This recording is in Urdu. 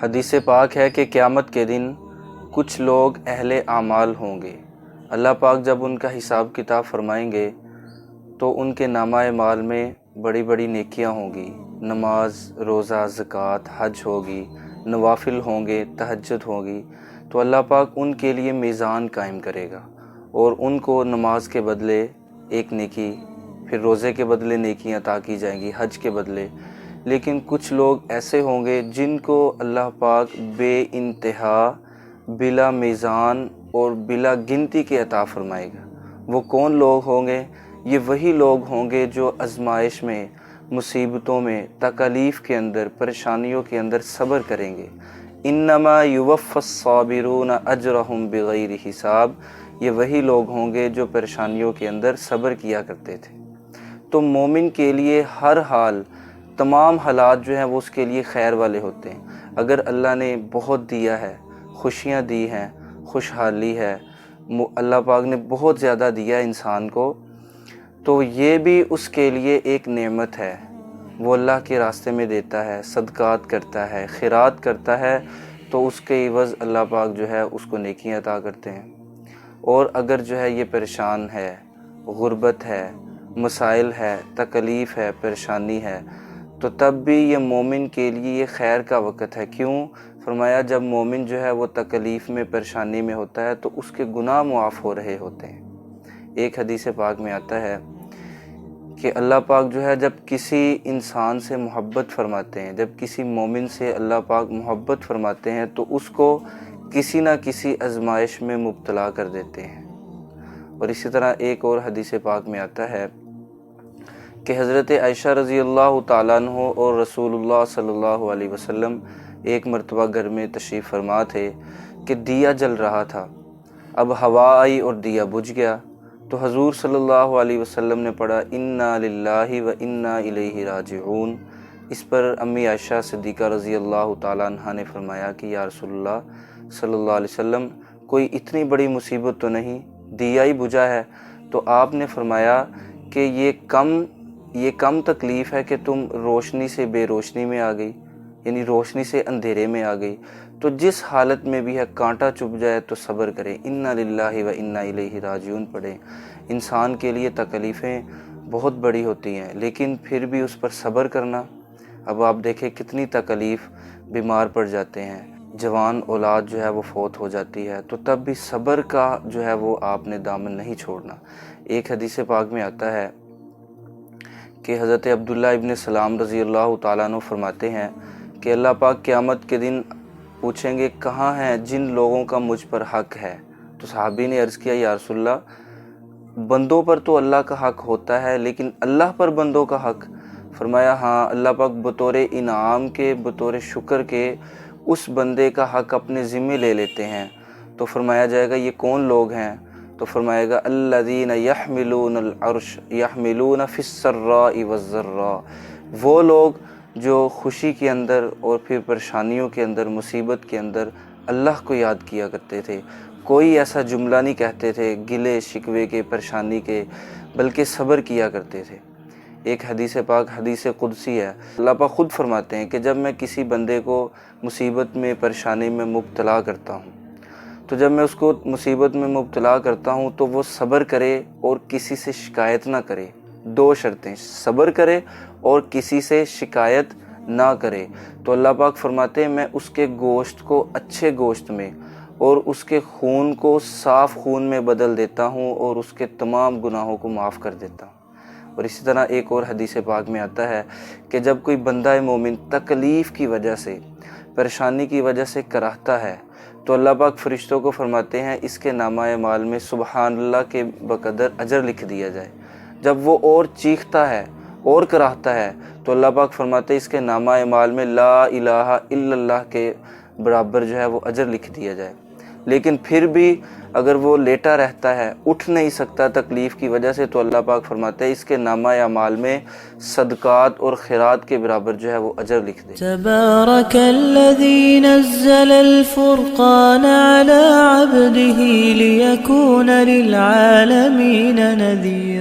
حدیث پاک ہے کہ قیامت کے دن کچھ لوگ اہل اعمال ہوں گے۔ اللہ پاک جب ان کا حساب کتاب فرمائیں گے تو ان کے نامہ اعمال میں بڑی بڑی نیکیاں ہوں گی، نماز، روزہ، زکوٰۃ، حج ہوگی، نوافل ہوں گے، تہجد ہوگی، تو اللہ پاک ان کے لیے میزان قائم کرے گا اور ان کو نماز کے بدلے ایک نیکی، پھر روزے کے بدلے نیکیاں عطا کی جائیں گی، حج کے بدلے۔ لیکن کچھ لوگ ایسے ہوں گے جن کو اللہ پاک بے انتہا، بلا میزان اور بلا گنتی کے عطا فرمائے گا۔ وہ کون لوگ ہوں گے؟ یہ وہی لوگ ہوں گے جو آزمائش میں، مصیبتوں میں، تکالیف کے اندر، پریشانیوں کے اندر صبر کریں گے۔ انما یوفی الصابرون اجرہم بغیر حساب، یہ وہی لوگ ہوں گے جو پریشانیوں کے اندر صبر کیا کرتے تھے۔ تو مومن کے لیے ہر حال، تمام حالات جو ہیں وہ اس کے لیے خیر والے ہوتے ہیں۔ اگر اللہ نے بہت دیا ہے، خوشیاں دی ہیں، خوشحالی ہے، اللہ پاک نے بہت زیادہ دیا انسان کو، تو یہ بھی اس کے لیے ایک نعمت ہے۔ وہ اللہ کے راستے میں دیتا ہے، صدقات کرتا ہے، خیرات کرتا ہے، تو اس کے عوض اللہ پاک جو ہے اس کو نیکیاں عطا کرتے ہیں۔ اور اگر جو ہے یہ پریشان ہے، غربت ہے، مسائل ہے، تکلیف ہے، پریشانی ہے، تو تب بھی یہ مومن کے لیے یہ خیر کا وقت ہے۔ کیوں؟ فرمایا جب مومن جو ہے وہ تکلیف میں، پریشانی میں ہوتا ہے تو اس کے گناہ معاف ہو رہے ہوتے ہیں۔ ایک حدیث پاک میں آتا ہے کہ اللہ پاک جو ہے جب کسی انسان سے محبت فرماتے ہیں، جب کسی مومن سے اللہ پاک محبت فرماتے ہیں تو اس کو کسی نہ کسی آزمائش میں مبتلا کر دیتے ہیں۔ اور اسی طرح ایک اور حدیث پاک میں آتا ہے کہ حضرت عائشہ رضی اللہ تعالیٰ عنہ اور رسول اللہ صلی اللہ علیہ وسلم ایک مرتبہ گھر میں تشریف فرما تھے کہ دیا جل رہا تھا۔ اب ہوا آئی اور دیا بجھ گیا، تو حضور صلی اللہ علیہ وسلم نے پڑھا انا للہ و انا الیہ راجعون۔ اس پر امی عائشہ صدیقہ رضی اللہ تعالیٰ عنہ نے فرمایا کہ یا رسول اللہ صلی اللہ علیہ وسلم، کوئی اتنی بڑی مصیبت تو نہیں، دیا ہی بجھا ہے۔ تو آپ نے فرمایا کہ یہ کم تکلیف ہے کہ تم روشنی سے بے روشنی میں آ گئی، یعنی روشنی سے اندھیرے میں آ گئی۔ تو جس حالت میں بھی ہے، کانٹا چبھ جائے تو صبر کریں، انا للہ و انا الیہ راجعون پڑھیں۔ انسان کے لیے تکلیفیں بہت بڑی ہوتی ہیں، لیکن پھر بھی اس پر صبر کرنا۔ اب آپ دیکھیں کتنی تکلیف، بیمار پڑ جاتے ہیں، جوان اولاد جو ہے وہ فوت ہو جاتی ہے، تو تب بھی صبر کا جو ہے وہ آپ نے دامن نہیں چھوڑنا۔ ایک حدیث پاک میں آتا ہے کہ حضرت عبداللہ ابن سلام رضی اللہ تعالیٰ عنہ فرماتے ہیں کہ اللہ پاک قیامت کے دن پوچھیں گے کہاں ہیں جن لوگوں کا مجھ پر حق ہے؟ تو صحابی نے عرض کیا یا رسول اللہ، بندوں پر تو اللہ کا حق ہوتا ہے، لیکن اللہ پر بندوں کا حق؟ فرمایا ہاں، اللہ پاک بطور انعام کے، بطور شکر کے اس بندے کا حق اپنے ذمے لے لیتے ہیں۔ تو فرمایا جائے گا یہ کون لوگ ہیں؟ تو فرمائے گا الذین یحملون العرش یحملون فی السراء والضراء، وہ لوگ جو خوشی کے اندر اور پھر پریشانیوں کے اندر، مصیبت کے اندر اللہ کو یاد کیا کرتے تھے۔ کوئی ایسا جملہ نہیں کہتے تھے گلے شکوے کے، پریشانی کے، بلکہ صبر کیا کرتے تھے۔ ایک حدیث پاک حدیث قدسی ہے، اللہ پاک خود فرماتے ہیں کہ جب میں کسی بندے کو مصیبت میں، پریشانی میں مبتلا کرتا ہوں، تو جب میں اس کو مصیبت میں مبتلا کرتا ہوں تو وہ صبر کرے اور کسی سے شکایت نہ کرے۔ دو شرطیں، صبر کرے اور کسی سے شکایت نہ کرے۔ تو اللہ پاک فرماتے ہیں میں اس کے گوشت کو اچھے گوشت میں اور اس کے خون کو صاف خون میں بدل دیتا ہوں اور اس کے تمام گناہوں کو معاف کر دیتا ہوں۔ اور اسی طرح ایک اور حدیث پاک میں آتا ہے کہ جب کوئی بندہ مومن تکلیف کی وجہ سے، پریشانی کی وجہ سے کراہتا ہے، تو اللہ پاک فرشتوں کو فرماتے ہیں اس کے نامہ اعمال میں سبحان اللہ کے بقدر اجر لکھ دیا جائے۔ جب وہ اور چیختا ہے اور کراہتا ہے تو اللہ پاک فرماتے ہیں اس کے نامہ اعمال میں لا الہ الا اللہ کے برابر جو ہے وہ اجر لکھ دیا جائے۔ لیکن پھر بھی اگر وہ لیٹا رہتا ہے، اٹھ نہیں سکتا تکلیف کی وجہ سے، تو اللہ پاک فرماتے ہیں اس کے نامہ اعمال میں صدقات اور خیرات کے برابر جو ہے وہ اجر لکھ دے۔ تبارک الذی نزل الفرقان علی عبده لیکون للعالمین نذیرا۔